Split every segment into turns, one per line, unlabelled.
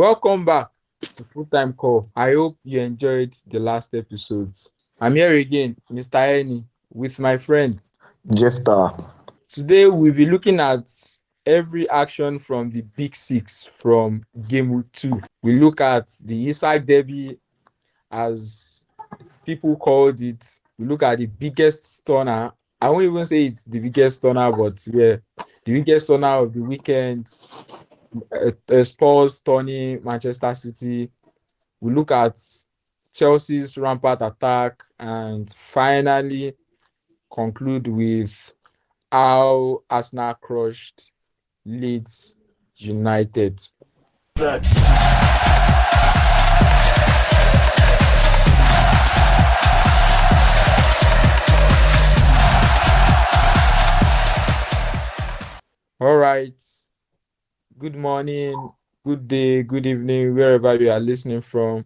Welcome back to Full Time Call. I hope you enjoyed the last episodes. I'm here again, Mr. Eni, with my friend.
Jefta.
Today we'll be looking at every action from the Big Six from Game Week 2. We look at the Isak Derby, as people called it. We look at the biggest stunner. I won't even say it's the biggest stunner, but yeah, the biggest stunner of the weekend. Spurs turning Manchester City. We look at Chelsea's rampant attack and finally conclude with how Arsenal crushed Leeds United. All right. Good morning, good day, good evening, wherever you are listening from.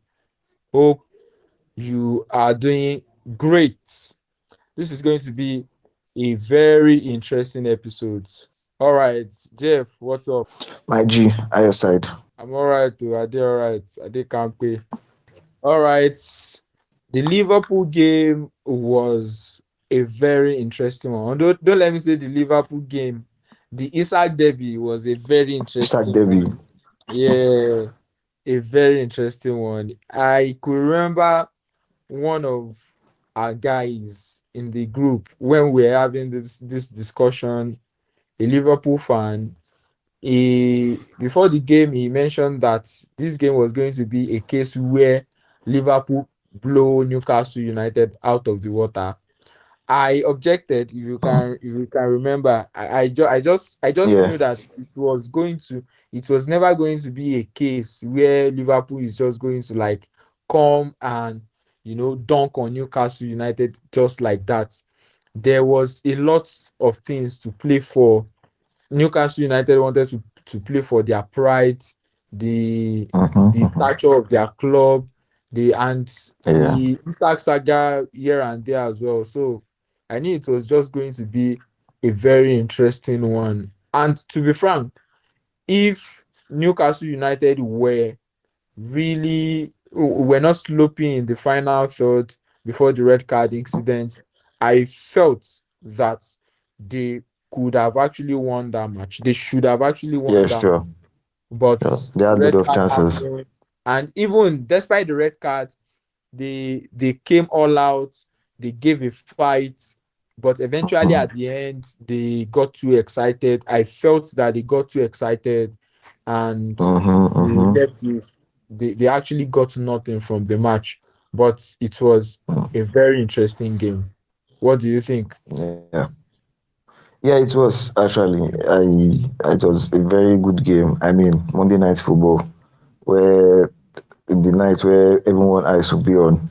Hope you are doing great. This is going to be a very interesting episode. All right, Jeff, what's up?
My G, at your side.
I'm all right too. I did all right. I did can't pay. All right. The Liverpool game was a very interesting one. Don't let me say the Liverpool game. The Isak Derby was a very
Isak
interesting
Devi.
one. Yeah, a very interesting one. I could remember one of our guys in the group when we were having this discussion, a Liverpool fan. He before the game he mentioned that this game was going to be a case where Liverpool blow Newcastle United out of the water. I objected. If you can remember, I just
Yeah.
knew that it was never going to be a case where Liverpool is just going to like come and dunk on Newcastle United just like that. There was a lot of things to play for. Newcastle United wanted to play for their pride, the
Mm-hmm.
stature of their club, and
Yeah.
the Isak saga here and there as well. So I knew it was just going to be a very interesting one. And to be frank, if Newcastle United were not sloping in the final third before the red card incident, I felt that they could have actually won that match. They should have actually won
Yeah,
that match.
sure.
But
Sure. They
the
had a lot
red
of
card
chances.
happened. And even despite the red card, they came all out, they gave a fight, but eventually
Mm-hmm.
at the end they got too excited. I felt that they got too excited and
Mm-hmm.
they
Mm-hmm.
left with they actually got nothing from the match. But it was a very interesting game. What do you think?
Yeah. Yeah, it was actually. It was a very good game. I mean, Monday night football, where in the night where everyone eyes will be on.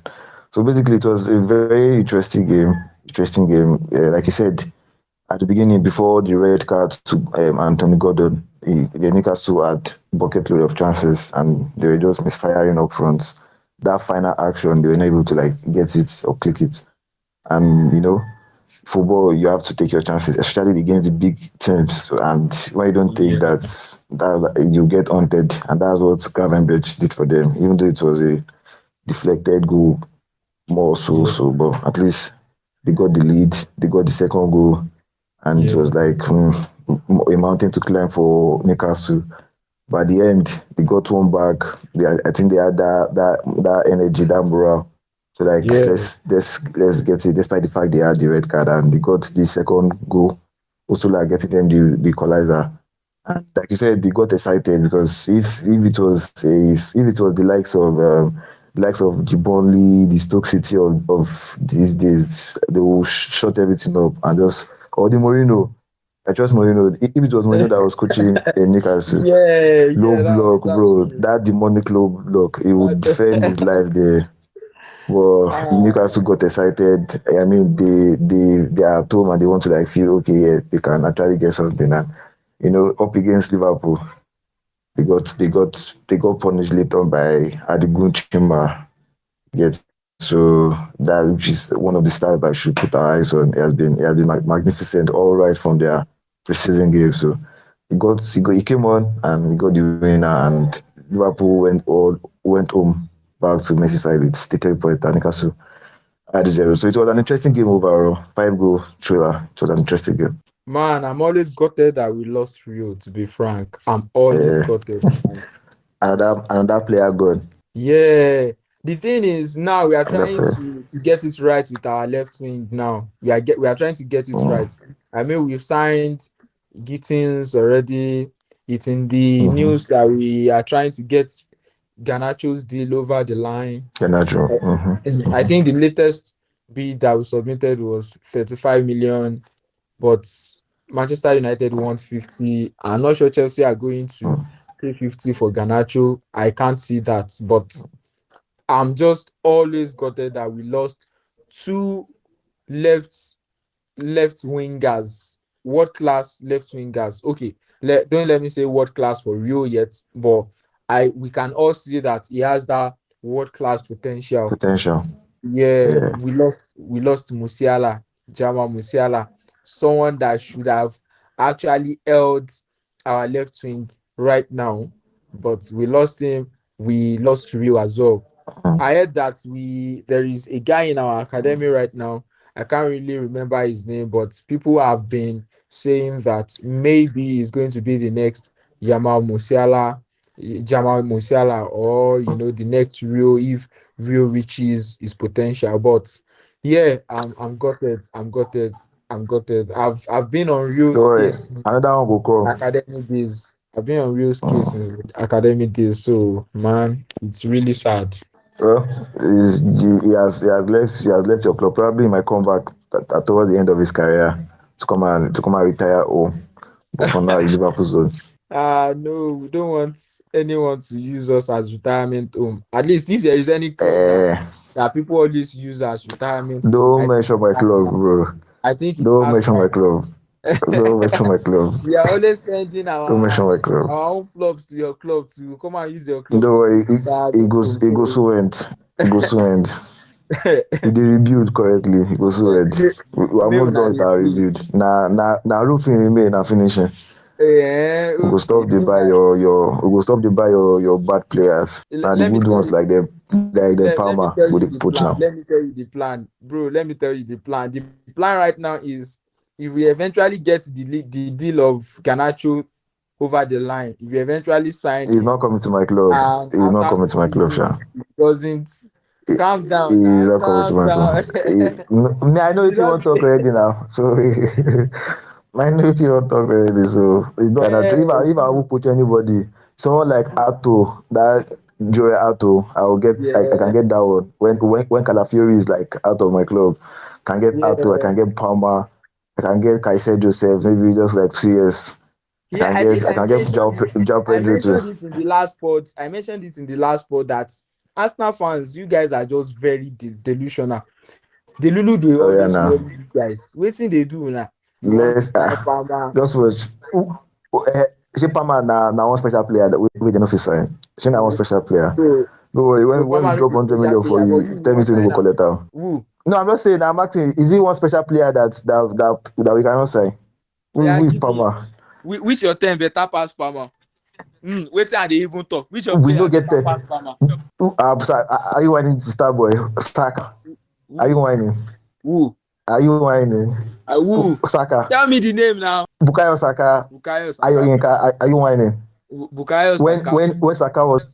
So basically, it was a very interesting game. Interesting game. Like you said, at the beginning, before the red card to Anthony Gordon, the Newcastle had bucket load of chances and they were just misfiring up front. That final action, they were not able to like get it or click it. And football, you have to take your chances, especially against the big teams. And when you don't take
Yeah,
that you get haunted. And that's what Gravenberch did for them, even though it was a deflected goal more
yeah,
but at least they got the lead, they got the second goal, and it
yeah,
was like a mountain to climb for Newcastle. But at the end, they got one back. I think they had that energy, that morale. So like
yeah,
let's get it. Despite the fact they had the red card and they got the second goal, also like getting them the equalizer. And like you said, they got excited because if it was the likes of the Burnley, the Stoke City of these days, they will shut everything up and just or the Mourinho. I trust Mourinho. If it was Mourinho that was coaching Newcastle,
yeah,
low
yeah. That's
block,
that's
bro,
true.
that demonic low block, he would defend his
That,
life there. Well, Newcastle
ah,
got excited. I mean, they are at home and they want to like feel okay, yeah, they can actually get something. And up against Liverpool, they got punished later on by Adigun Chima. Yet, so that which is one of the stars that we should put our eyes on. It has been magnificent all right from their preseason game. So he came on and we got the winner and Liverpool went home back to Merseyside with the 3 point and Newcastle at 0. So it was an interesting game overall. 5 goal thriller. It was an interesting game.
Man, I'm always gutted that we lost Rio, to be frank. I'm always
Uh,
gutted.
another player gone.
Yeah. The thing is now we are
Another
trying
player.
to get it right with our left wing now. We are trying to get it
Mm,
right. I mean, we've signed Gittins already. It's in the
mm-hmm.
news that we are trying to get Garnacho's deal over the line.
Garnacho. Mm-hmm.
And I
Mm-hmm.
think the latest bid that we submitted was 35 million, but Manchester United wants 50. I'm not sure Chelsea are going to
Mm.
pay 50 for Garnacho. I can't see that, but I'm just always gutted that we lost two left left wingers, world class left wingers. Okay, don't let me say world class for real yet, but I we can all see that he has that world class potential.
Potential.
Yeah,
Yeah.
we lost Musiala, Jamal Musiala, someone that should have actually held our left wing right now, but we lost him. We lost Rio as well.
Mm.
I heard that there is a guy in our academy right now. I can't really remember his name, but people have been saying that maybe he's going to be the next Yamal Musiala, Jamal Musiala, or the next Rio if Rio reaches his potential. But yeah, I'm gutted. I'm gutted. I'm gutted. I've been on
Don't
Rio's
worry.
case since
Another one will come.
academy days. I've been on Rio's case
Mm.
since academy days. So man, it's really sad.
Well, he has left your club. Probably he might come back towards the end of his career to come and retire home. But for now, in Liverpool zone.
No, we don't want anyone to use us as retirement home. At least if there is any club
Eh,
that people always use as retirement home,
don't
I think
mention
it's
my club,
Arsenal.
bro.
I think it's
Don't mention my
Arsenal.
club. Don't mention my club.
We are always sending
Don't mention my club.
our own flops to your club to come and use your club
Don't
to
worry.
do
It
retirement
goes.
home.
It goes
So,
so end. It goes so end. We did rebuild correctly. It goes so end. We are
may
almost
una
done with
dey
our
play.
rebuild. Now roofing remain and finishing. We go
Okay,
stop the
may
buy
una
your we go stop the buy your bad players. Now the
let me
good
tell
ones
you.
like them
Let me
Palmer
tell
we
you
dey
the
poach
plan.
now.
Let me tell you the plan, bro. Let me tell you the plan. The plan right now is if we eventually get the deal of Garnacho over the line, if we eventually sign
He's
him,
not coming to my club.
and
He's not
after
coming to my club, Sha.
preseason, it doesn't
He,
calm down
he's
now,
not coming to
calm
my
down.
club. Me, I know
You
what you
don't
want to talk
say
already now. So I know what you want to talk already. So it's not Garnacho. If I
see,
will put anybody, someone like Ato, that Jory Ato, I can
yeah,
get that one. When Calafiori is like out of my club, can get Ato, I
yeah.
can get Palmer, I can get Kaiser Joseph, maybe just like 2 years. I
Yeah,
can
I think
get I
I
can get
mentioned it.
Jao
I
Pedro too.
mentioned it in the last pod. I mentioned it in the last pod that Arsenal fans, you guys are just very delusional. The Lulu they
Oh yeah,
always
now
worry you guys. Waiting they do now. You want to
let's
sign Palmer?
just watch. Shey Palmer na one special player that we dey no fit sign. Shey na one
No.
special player.
So
No worry,
no
when we
Palmer no
drop
be
100
special
million for
player, but
you,
you
tell me
want
say you no
sign
go
him.
collect am.
Who?
No, I'm just saying, I'm asking, is he one special player that we cannot sign?
Oh
Who,
yeah,
who is
give me.
Palmer?
Which your ten better pass Palmer? Waiting and they even talk. Which your
We
player
no get
better
there.
pass Palmer?
Are you whining to Starboy? Saka. Are you
Who?
whining?
Who?
Are you whining?
Who?
Saka.
Tell me the name now.
Bukayo Saka.
Bukayo Saka.
Ayoyinka. Are you whining?
Bukayo
when
Saka.
when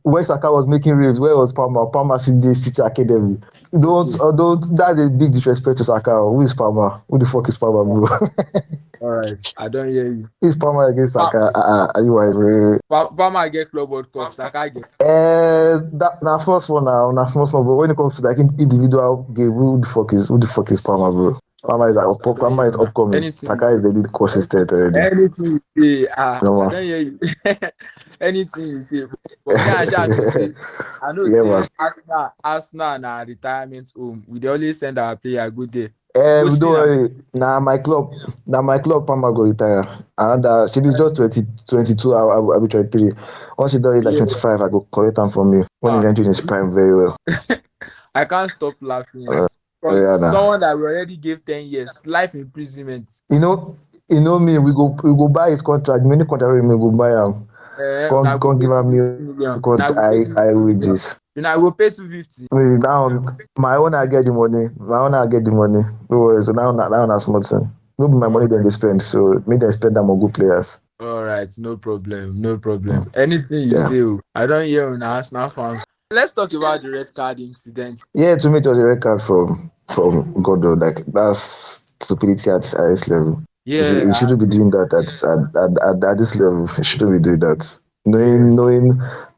when Saka was making waves, where was Palmer? Palmer City Academy.
Okay.
Don't. That's a big disrespect to Saka. Who is Palmer? Who the fuck is Palmer, bro?
All right. I don't hear you.
Who is Palmer against
Pa-
Saka? Are you whining?
Palmer get Club World Cup. Saka get.
That na sports for now, na sports for. But when it comes to like individual game, who the fuck is Palmer, bro?
All
Palmer is
right. I don't hear
Palmer is
you now.
upcoming.
Anything you
Saka is
say.
a bit consistent already.
Anything you say.
No
I
man.
don't hear you. Anything you say. But me and Sha know say. I know
Yeah man.
say Arsenal na retirement home. We dey always send our player go there. Go
Don't
see now.
worry. Now my club Palmer go retire. And she be just 22. I'll be 23. Once she done it like
Yeah.
25, I go correct am for me. When he's
Ah.
entering his prime very well.
I can't stop laughing.
Oh yeah,
Because
nah.
someone that we already gave 10 years, life imprisonment.
You know me. We go buy his contract. Many contract we go buy him.
Una go
Can't
pay
give
two
am me
fifty million.
cut
Una go pay
high
250 million.
wages.
Una go pay 250.
Wait, now my own I get the money. My own I get the money. No worries. So now na small thing. No be my
All
money then
right.
they spend. So make them spend am on good players.
All right, no problem, no problem.
Mm,
Anything you
yeah.
say, oh, I don't hear on Arsenal fans. Let's talk about the red card incident.
Yeah, to me it was a red card from Gordo. Like that's stupidity at its highest level.
Yeah,
You
I
shouldn't be
agree.
doing that at this level. You shouldn't be doing that.
Yeah,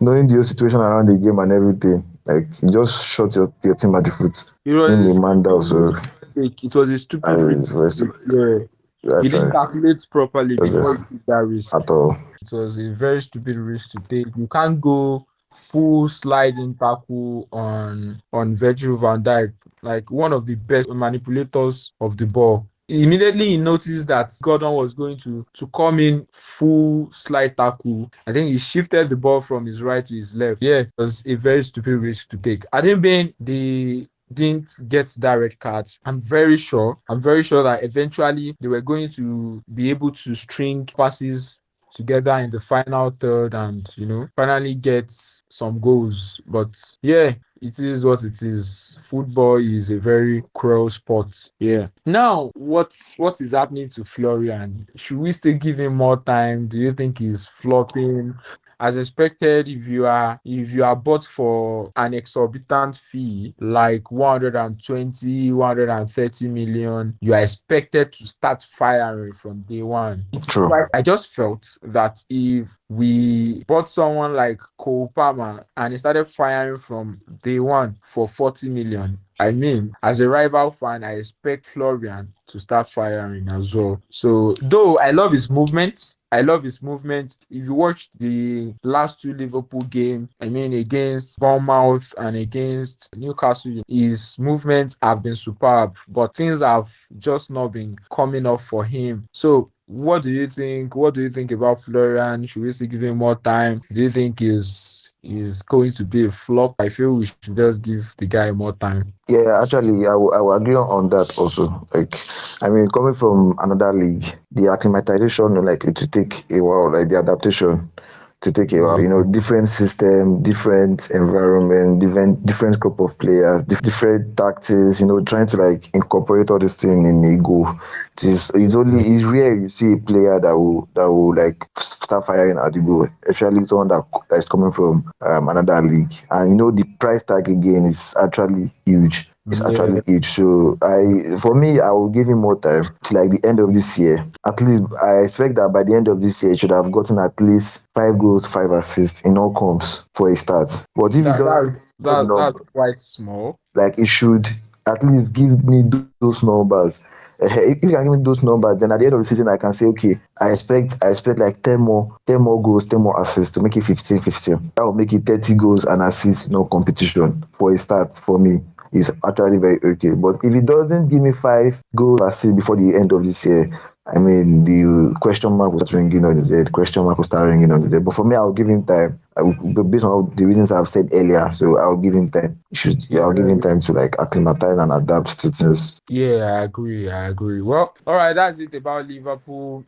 Knowing the whole situation around the game and everything. Like you just shot your team at the foot
it was
in
a
the man
stupid
down. So
risk to take. It was a
I
stupid risk
was very
to take.
stupid.
Yeah, he didn't
Actually,
calculate properly
it was
before
just
he took that risk.
at all.
It was a very stupid risk to take. You can't go full sliding tackle on Virgil van Dijk, like one of the best manipulators of the ball. Immediately he noticed that Gordon was going to come in full slide tackle. I think he shifted the ball from his right to his left. Yeah, it was a very stupid risk to take. I think being the didn't get that red card. I'm very sure that eventually they were going to be able to string passes together in the final third and finally get some goals. But yeah, it is what it is. Football is a very cruel sport. Yeah. Now, what is happening to Florian? Should we still give him more time? Do you think he's flopping? As expected, if you are bought for an exorbitant fee like 120, 130 million, you are expected to start firing from day one.
True.
I just felt that if we bought someone like Cole Palmer and he started firing from day one for 40 million, I mean, as a rival fan, I expect Florian to start firing as well. So, though I love his movement, If you watch the last two Liverpool games, I mean, against Bournemouth and against Newcastle, his movements have been superb, but things have just not been coming up for him. So, what do you think? What do you think about Florian? Should we still give him more time? Do you think is going to be a flop? I feel we should just give the guy more time.
Yeah, actually, I will agree on that also. Like, I mean, coming from another league, the acclimatization, like, it to take a while, like the adaptation to take a while.
Yeah,
You know, different system, different environment, different group of players, different tactics. You know, trying to like incorporate all this thing in a go. It's rare you see a player that will like start firing at the goal, especially someone that is coming from another league. And you know, the price tag again is actually huge. It's
yeah,
actually huge. So for me, I will give him more time till like the end of this year. At least I expect that by the end of this year, he should have gotten at least 5 goals, 5 assists in all comps for a start. But if he
that
doesn't
that's
those
that that's
numbers,
quite small.
like he should at least give me those numbers. If you can give me those numbers, then at the end of the season, I can say, okay, I expect like 10 more goals, 10 more assists to make it 15-15. That will make it 30 goals and assists, no competition for a start for me. Is actually very okay. But if it doesn't give me 5 goals assists before the end of this year, I mean, the question mark will start ringing on his head. Question mark will start ringing on his head. But for me, I'll give him time. Based on all the reasons I've said earlier, so I'll give him time.
Yeah,
I'll give him time to like acclimatize and adapt to things.
yeah, I agree. I agree. Well, all right, that's it about Liverpool.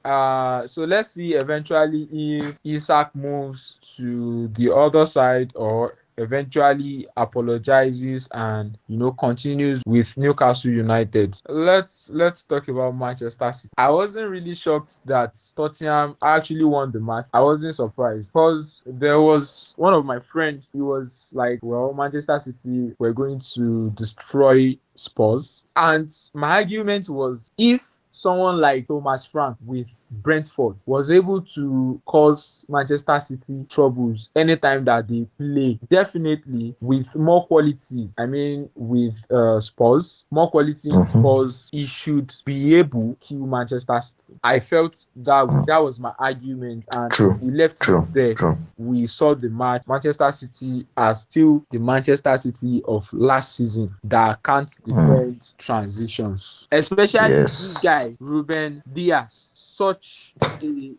So let's see eventually if Isak moves to the other side or eventually apologizes and continues with Newcastle United. Let's talk about Manchester City. I wasn't really shocked that Tottenham actually won the match. I wasn't surprised because there was one of my friends. He was like, "Well, Manchester City were going to destroy Spurs," and my argument was if someone like Thomas Frank with Brentford was able to cause Manchester City troubles anytime that they play, definitely with more quality, I mean with Spurs, more quality in
Mm-hmm.
Spurs, he should be able to kill Manchester City. I felt that was my argument, and
True,
we left it
true,
there.
true.
We saw the match. Manchester City are still the Manchester City of last season that can't
Mm.
defend transitions. Especially this
Yes.
guy, Ruben Diaz. Such watch,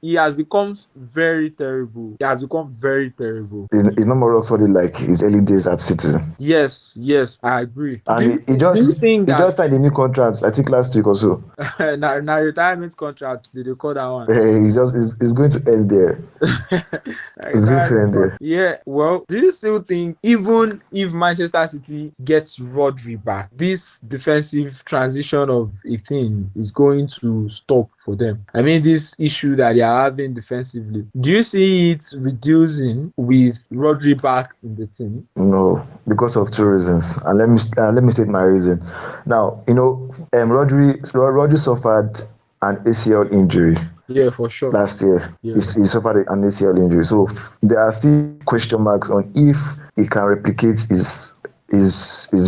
he has become very terrible. He has become very terrible.
He's no more rock solid like his early days at City.
Yes, yes, I agree.
And
Do you think
he
that
just signed a new contract, I think last week or so.
now retirement contract they call that one?
He's going to end there. It's going to
Retirement
end there.
Yeah, well, do you still think even if Manchester City gets Rodri back, this defensive transition of a thing is going to stop for them? I mean, this issue that they are having defensively, do you see it reducing with Rodri back in the team?
No, because of two reasons. And let me state my reason. Now, Rodri suffered an ACL injury
Yeah, for sure.
last year.
Yeah.
He suffered an ACL injury. So there are still question marks on if he can replicate his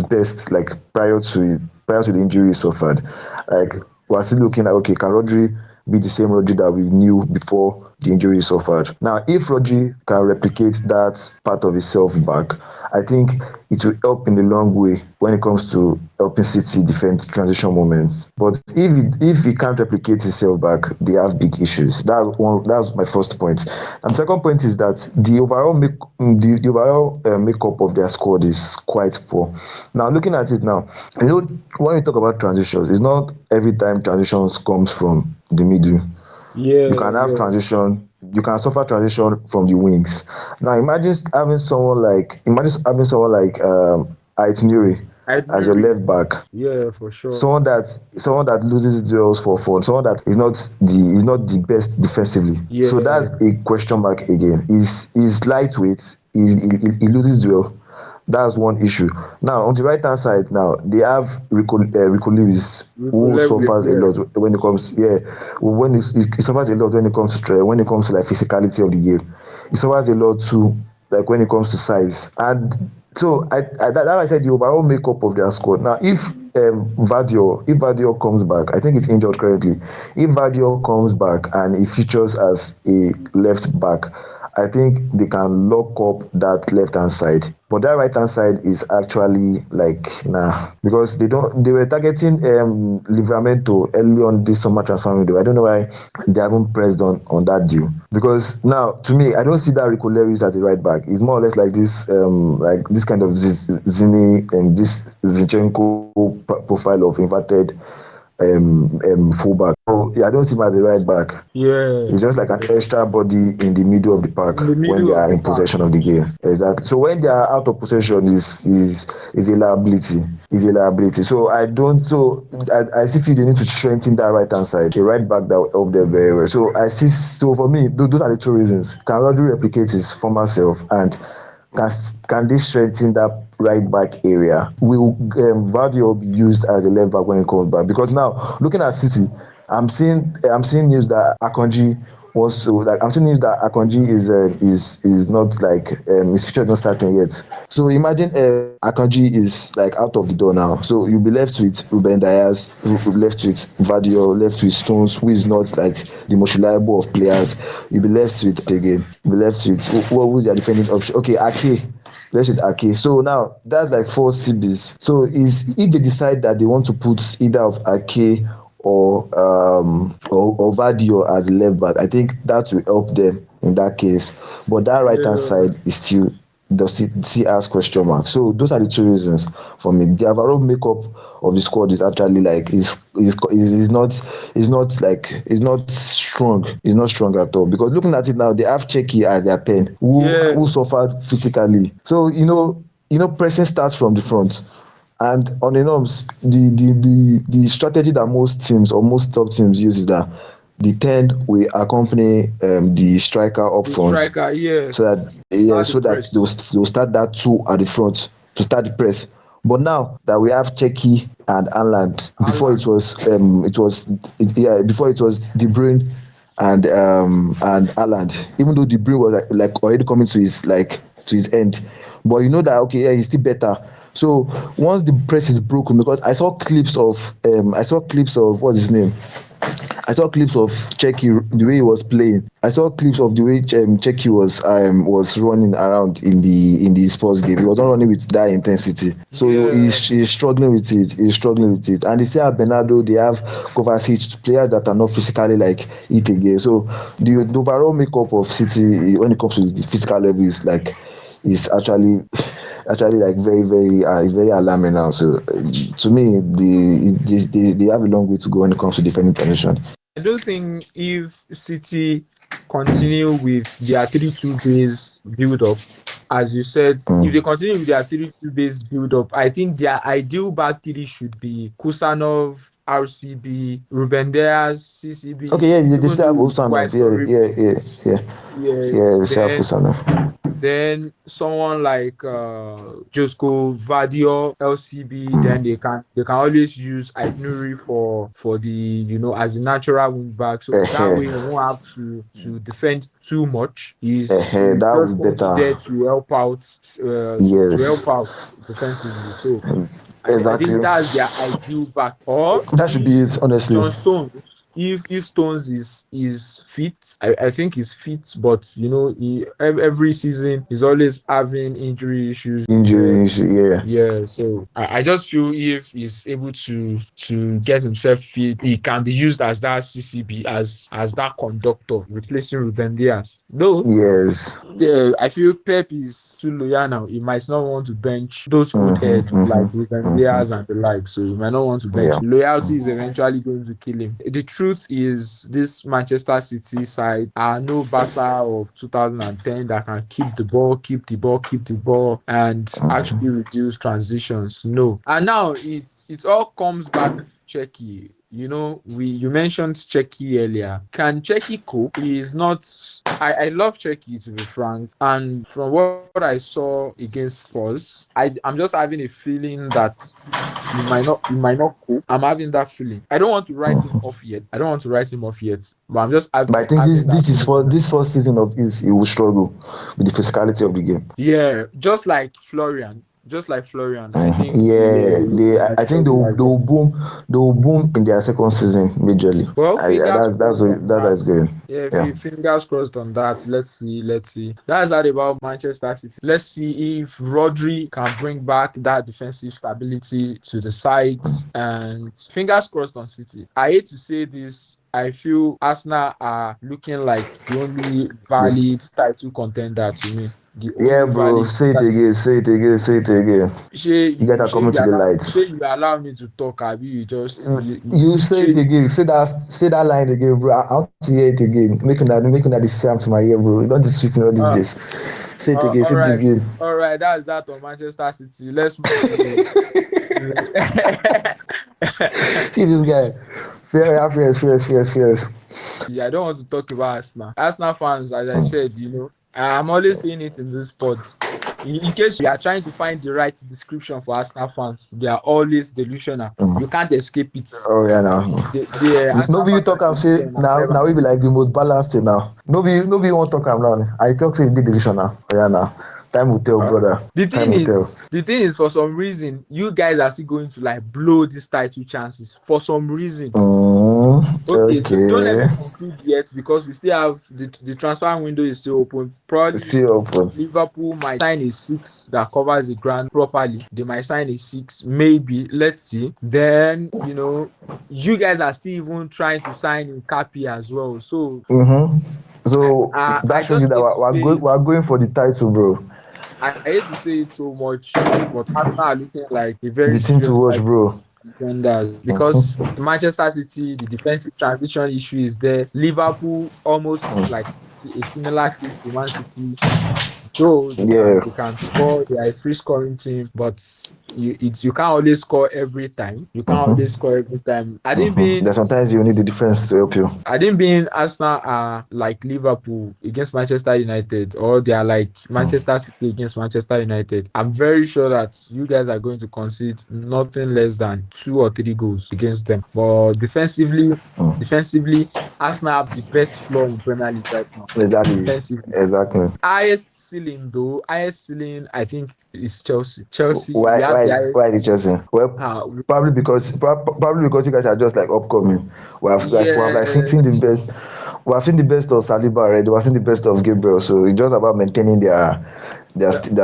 best like prior to the injury he suffered. Like we're still looking at, okay, can Rodri be the same Rodri that we knew before the injury he suffered? Now, if Rodri can replicate that part of himself back, I think it will help in the long way when it comes to helping City defend transition moments. But if he can't replicate himself back, they have big issues. That's my first point. And second point is that the overall makeup of their squad is quite poor. Now, looking at it now, when you talk about transitions, it's not every time transitions comes from the middle. You
Yeah,
can have
yes.
transition, you can suffer transition from the wings. Now imagine having someone like Ait
I
as your
agree.
left back,
Yeah, for sure.
someone that loses duels for fun, someone that is not the best defensively. So
Yeah,
that's a question mark again. He's lightweight, he loses duel. That's one issue. Now on the right hand side, now they have Rico Lewis,
Rico
who
Lewis,
suffers a
yeah.
lot when it comes, yeah, he suffers a lot when it comes to like physicality of the game. He suffers a lot too, like when it comes to size. And so I said the overall makeup of their squad. Now if Vadio comes back, I think he's injured currently. If Vadio comes back and he features as a left back, I think they can lock up that left hand side. But that right hand side is actually like nah, because they were targeting Livramento early on this summer transfer window. I don't know why they haven't pressed on that deal. Because now to me, I don't see that Rico Lewis as a right back. It's more or less like this kind of Zini and this Zinchenko profile of inverted fullback. So yeah, I don't see him as a right back.
Yeah,
It's just like an
yeah.
extra body in the middle of the park
In the
when they
middle of
are
the
in
park.
possession of the game. Exactly. So when they are out of possession is a liability. Is a liability. So I don't so I still feel they need to strengthen that right hand side. A right back that will help them very well. So I see so for me, those are the two reasons. Can Rodri replicate his former self and can can they strengthen that right back area? Will Vardy be used as a left back when he comes back? Because now looking at City, I'm seeing news that Akanji wants to like I'm seeing news that Akanji is not like his future is not starting yet. So imagine Akanji is like out of the door now. So you'll be left with Ruben Diaz, left with Vadio, left with Stones, who is not like the most reliable of players. You'll be left with again. You'll be left with who's their defending option? Okay, Ake. Let's with Ake. So now that's like four CBs. So is if they decide that they want to put either of Ake or Vadio as left back, I think that will help them in that case. But that right hand
Yeah,
side is still does see as question mark. So those are the two reasons for me. The overall makeup of the squad is actually like is not strong. It's not strong at all. Because looking at it now, they have Cheki as their 10
yeah,
who suffered physically. So pressing starts from the front. And on the norms, the strategy that most teams or most top teams use is that the 10 will accompany the striker up
the
front
striker, yeah,
so that
to
yeah,
start the
so that
press.
they'll start that two at the front to start the press. But now that we have Cheki and Anland,
Alan,
before it was De Bruyne and Haaland. Even though De Bruyne was like already coming to his end, but you know that okay, yeah, he's still better. So once the press is broken, because I saw clips of what's his name, I saw clips of Czechia the way he was playing. I saw clips of the way Czechia was running around in the sports game. He was not running with that intensity, so
Yeah,
he's struggling with it. He's struggling with it. And they say at Bernardo they have Kovacic, players that are not physically like it again. So the overall makeup of City when it comes to the physical level is actually actually like very alarming now. So to me, they have a long way to go when it comes to defending position.
I don't think if City continue with their 3-2 base build up, as you said, if they
Mm.
continue with their 3-2 base build up, I think their ideal back three should be Kusanov, RCB, Ruben Dias,
Okay,
CCB,
yeah, they
even
still have
though it's
Osanov.
quite
Yeah,
horrible.
yeah, yeah, yeah,
Yeah,
yeah. They still have
then
Osanov.
someone like Josko Vadio LCB, then they can always use Aitnuri for the as a natural wing back. So that way you won't have to defend too much. He's
That
just
would be
going to be
better.
there to help out to
Yes,
help out defensively. So I think
exactly.
that's their ideal back. Or
That should be it,
if
honestly.
John Stones, if Stones is fit, I think he's fit, but every season he's always having injury issues. Yeah,
Injuries, yeah.
yeah. So I just feel if he's able to get himself fit, he can be used as that CCB, as that conductor, replacing Ruben Diaz. Though
Yes.
yeah, I feel Pep is too loyal now. He might not want to bench those old heads like Ruben Diaz and the like. So he might not want to bench.
Yeah.
Loyalty is eventually going to kill him. The truth is, this Manchester City side are no Barca of 2010 that can keep the ball, keep the ball, keep the ball, and actually reduce transitions. No. And now it all comes back Checky. You mentioned Checky earlier. Can Checky cope? He is not. I love Checky, to be frank. And from what I saw against Spurs, I'm just having a feeling that he might not cope. I'm having that feeling. I don't want to write him off yet. I don't want to write him off yet. But I'm just
But I think
having that feeling.
this first season of his he will struggle with the physicality of the game.
Yeah, just like Florian. Just like Florian. I think yeah,
Yeah,
he might
I think
struggle as well.
they will boom in their second season majorly.
Well, fingers
That's
crossed on
that's how
that.
it's going.
Yeah,
Yeah.
fingers crossed on that. Let's see. Let's see. That's that about Manchester City. Let's see if Rodri can bring back that defensive stability to the side. And fingers crossed on City. I hate to say this. I feel Arsenal are looking like the only
This,
valid title contender to me. The
yeah,
only
bro.
valid
Say it
title.
again. Say it again. Say it again. You guys are coming to the lights.
You allow me to talk, Abi. You just
You say it
shey,
again. Say that line again, bro. I want to hear it again. Make una the sound to my ear, bro. You don't just sweet me all these
uh,
days. Say it again.
all
Say it
right,
again.
all right. That's that on Manchester City. Let's move to.
See this guy. Fear, fears.
Yeah, I don't want to talk about Arsenal. Arsenal fans, as I said, I'm always saying it in this pod. In case you are trying to find the right description for Arsenal fans, they are always delusional. You can't escape it.
Oh yeah, now.
The
No
Arsenal
be you
fans
talk
are
am say
delusional. I've never
we be
seen.
like the most balanced thing now. No be you wan talk am now. I talk say you be division now. Oh yeah now. Time will tell,
Uh,
brother.
the
Time
thing
will tell.
is, the thing is, for some reason, you guys are still going to like blow these title chances. For some reason, okay, don't let
Okay.
me conclude yet because we still have the transfer window is still open. Probably
See open.
Liverpool might sign a six that covers the ground properly. They might sign a six, maybe. Let's see. Then you guys are still even trying to sign in Capi as well. So
So
I
that shows you
just
that
hate to say it.
we're going for the title, bro.
I hate to say it so much, but Arsenal are looking like a
The
very
thing to
serious
watch,
title
bro.
contenders because Manchester City, the defensive transition issue is there. Liverpool almost like a similar case to Man City. Though
Yeah.
they can score, they are a free scoring team, but you can't always score every time. You can't always score every time. I didn't
That
being
sometimes you need the defense to help you.
I didn't being Arsenal are like Liverpool against Manchester United, or they are like Manchester City against Manchester United. I'm very sure that you guys are going to concede nothing less than 2 or 3 goals against them. But defensively, Arsenal have the best floor in Premier League right now.
Exactly.
Defensively,
Exactly.
highest ceiling though. Highest ceiling, I think, is Chelsea. Chelsea, we
Why
have the
why why
highest
the
ceiling.
Chelsea? Well, probably because you guys are just like upcoming. We have like
Yeah,
seen the best. We have seen the best of Saliba already. We have seen the best of Gabriel. So it's just about maintaining their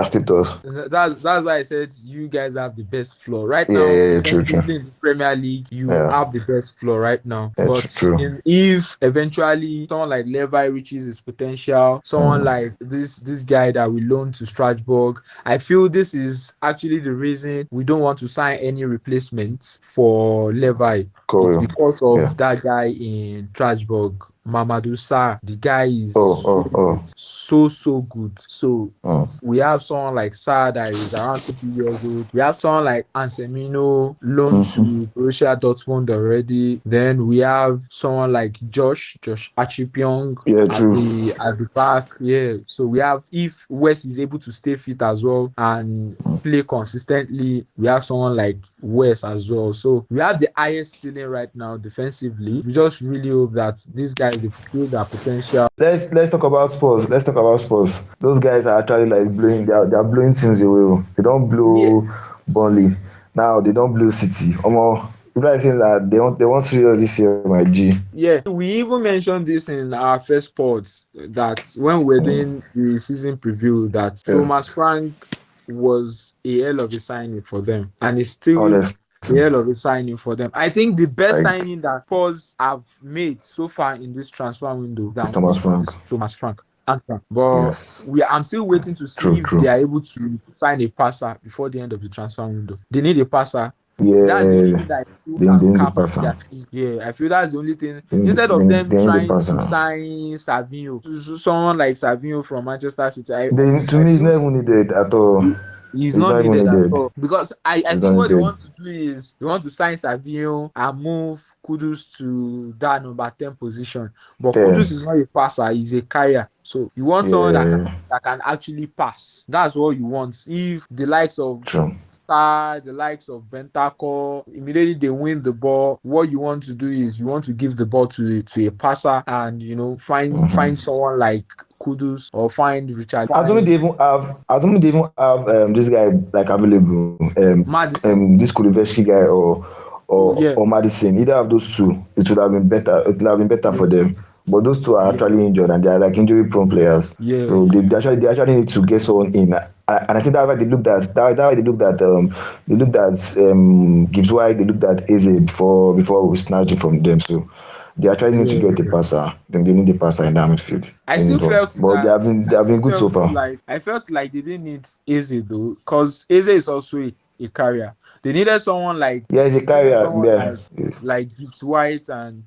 status.
that's why I said you guys have the best floor right
Yeah,
now.
yeah, yeah, true, true.
Defensively in the Premier League, you
Yeah,
have the best floor right now.
yeah,
But
true.
if eventually someone like Levi reaches his potential, someone
Mm,
like this guy that we loaned to Strasbourg, I feel this is actually the reason we don't want to sign any replacement for Levi. It's
cool.
because
Yeah.
of that guy in Strasbourg. Mamadou Sarr, the guy is
Oh,
so
oh,
good,
oh.
so good. So
Mm,
we have someone like Sarr that is around 30 years old. We have someone like Ansemino loaned
mm-hmm.
to Borussia Dortmund already. Then we have someone like Josh Achipyong
Yeah,
at
true.
the back. Yeah. So we have, if West is able to stay fit as well and play consistently, we have someone like West as well. So we have the highest ceiling right now defensively. We just really hope that these guys they fulfill their potential.
Let's talk about Spurs. Let's talk about Spurs. Those guys are actually like blowing. They are blowing teams away. Oh. They don't
Yeah,
blow Burnley. Now they don't blow City. Omo, people are saying that they want serious this year, my G.
yeah, we even mentioned this in our first pods that when we were doing the season preview, that
Yeah,
Thomas Frank was a hell of a signing for them, and it's still
honestly,
a hell of a signing for them. I think the best
like
signing that Spurs have made so far in this transfer window
it's
down
Thomas Frank.
is Thomas Frank. But
Yes,
I'm still waiting to see
true,
if
true.
they are able to sign a passer before the end of the transfer window. They need a passer. That's the only
Yeah,
thing that I feel
they
can
need the
cap
passer.
their season. Yeah, I feel that's the only thing.
They need,
Instead
they
of
need,
them
they need the
trying to
passer.
sign Savinho, someone like Savinho from Manchester City,
To
I
me, it's
feel
not even needed at all.
he's
It's
not
not even
needed at
needed.
all because I
It's
think
not
what they
needed.
want to do is they want to sign Savinho and move Kudus to that number 10 position. But Kudus
Then,
is not a passer, he's a carrier. So you want someone
yeah,
that can actually pass. That's what you want. If the likes of
true.
Star, the likes of Bentacore, immediately they win the ball. What you want to do is you want to give the ball to a passer and find someone like Kudus or find Richard
Assuming they even have this guy like available,
Madison.
this Kulivetsky guy
Oh
or
yeah,
or Madison, either of those two, it would have been better. It would have been better for
yeah,
them. But those two are
yeah,
actually injured and they are like injury prone players.
yeah,
So
yeah,
they actually need to get someone in. And I think that's why they looked at Gibbs White, they looked at Eze before we snatched it from them. So they actually need to
yeah,
get a
yeah.
passer. Then they need a passer in that midfield.
I
They
still
need one.
felt
But they
that
have been they
I
have
still
been good so
felt
far.
like I felt like they didn't need Eze though, because Eze is also a carrier. They needed someone like
Yeah, he's a
maybe
carrier.
someone
Yeah.
like Gibbs White and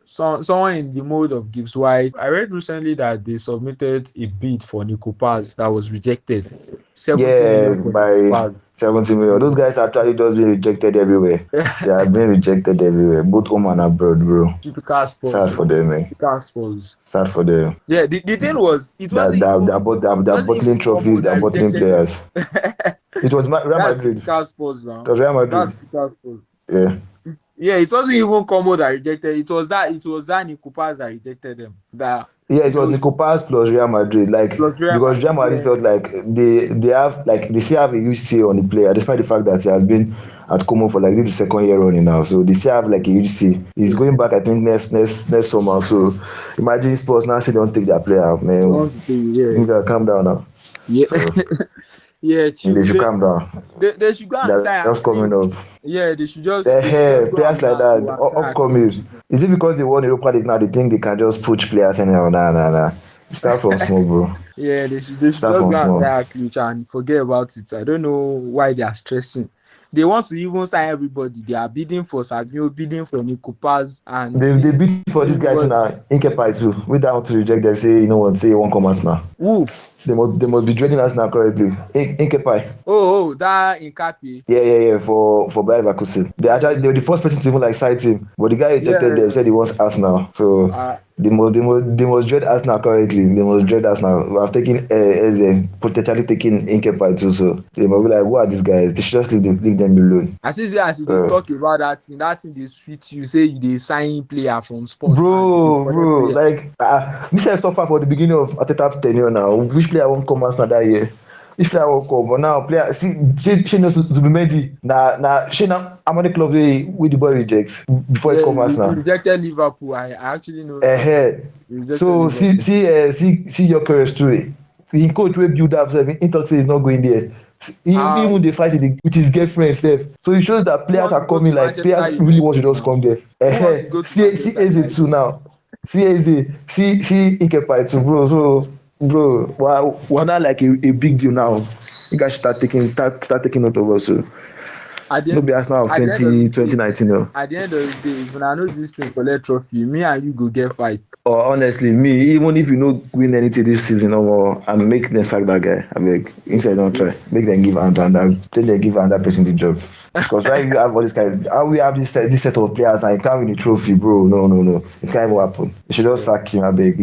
someone in the mode of Gibbs White. I read recently that they submitted a bid for Nico Paz that was rejected. 70
Yeah,
million for Nico
by
Paz.
70 million. Those guys actually just being rejected everywhere. They are being rejected everywhere, both home and abroad, bro.
Typical
Sad
Spurs.
for them, man.
Typical Spurs.
Sad for them.
Yeah, the thing was,
They
it
are
wasn't
bottling
even
trophies,
Como
they are
that
bottling
rejected them.
players. It was Real
That's
Madrid.
typical Spurs
It
now.
was Real Madrid.
That's typical Spurs.
Yeah.
Yeah, it wasn't even Como that rejected. It was that Nikupas that rejected them. That
Yeah,
you
it was
know
Nico Paz plus Real Madrid. Like
plus Real
because Real
Madrid.
Madrid felt
Yeah,
like they still have a huge say on the player, despite the fact that he has been at Como for like this is the second year running now. So they still have like a huge say. He's
yeah.
going back, I think next summer. So imagine Spurs now say don't take their player out,
They
man.
want to pay you.
You gotta calm down now.
Yeah,
So
yeah, yeah.
they
Chill.
should
They,
calm down.
they should go and
They're
sign
just coming
Akli.
up.
Yeah,
The
they should just
hell,
go
players
and
like
go
that,
and sign
upcoming.
Akli.
Is it because they won Europa League now? They think they can just poach players anyhow? Nah, nah, nah. Start from small, bro.
Yeah, they should
Start
just
from
go and
small.
sign Akli and forget about it. I don't know why they are stressing. They want to even sign everybody. They are bidding for Savio, bidding for Nico Paz, and
They
bidding
beat for this
for
guy too now. Inkepai too. We down to reject them. Say you know what? Say you won't come out now.
who?
They must be dreading us now currently. Inkepai.
That Nkapi.
Yeah. For Bayer Leverkusen. They were the
Yeah,
first person to even like cite him, but the guy rejected them.
yeah.
Said he wants us now. So
Uh,
they must dread us now currently. They must dread us now. We have taken Eze, potentially taking Inkepai too. So they must be like, who are these guys? They should just leave them alone.
as you dey
So
talk about that thing dey sweet you. Say you dey sign player from sports and you dey
bro,
collect player.
like this guy suffer for the beginning of Ateta tenure now. Which player won't come out that year. If player won't come, but now player see she knows Zubimendi na she now how many clubs wey the boy rejects before he
Yeah,
come out
he
now.
rejected Liverpool. I actually know that.
Uh-huh.
He rejected
So
Liverpool.
see your Perez too. Him coach wey build am sef him talk say he's not going there. Even
How
dey fight with his girlfriend sef. So it shows that
who
players
wants to
are
go to
coming like
Manchester
players really want to
United
just
now?
come there.
Who wants to go to
See
Manchester
Eze too
United?
now. See Eze, see Ikepa too bro. So bro, we're not like a big deal now. You guys should start taking note of us. So
At the
no be Arsenal of
at the end of the day,
2019 o.
at the end of the day, if una know this thing collect trophy, me and you go get fight.
Or honestly me even if you no win anything this season omo I make dem sack dat guy abeg instead don try make dem give another person the job because why you have all this kind how we have this set of players and you can't win the trophy bro no it can't even happen you should just
Yeah.
sack him abeg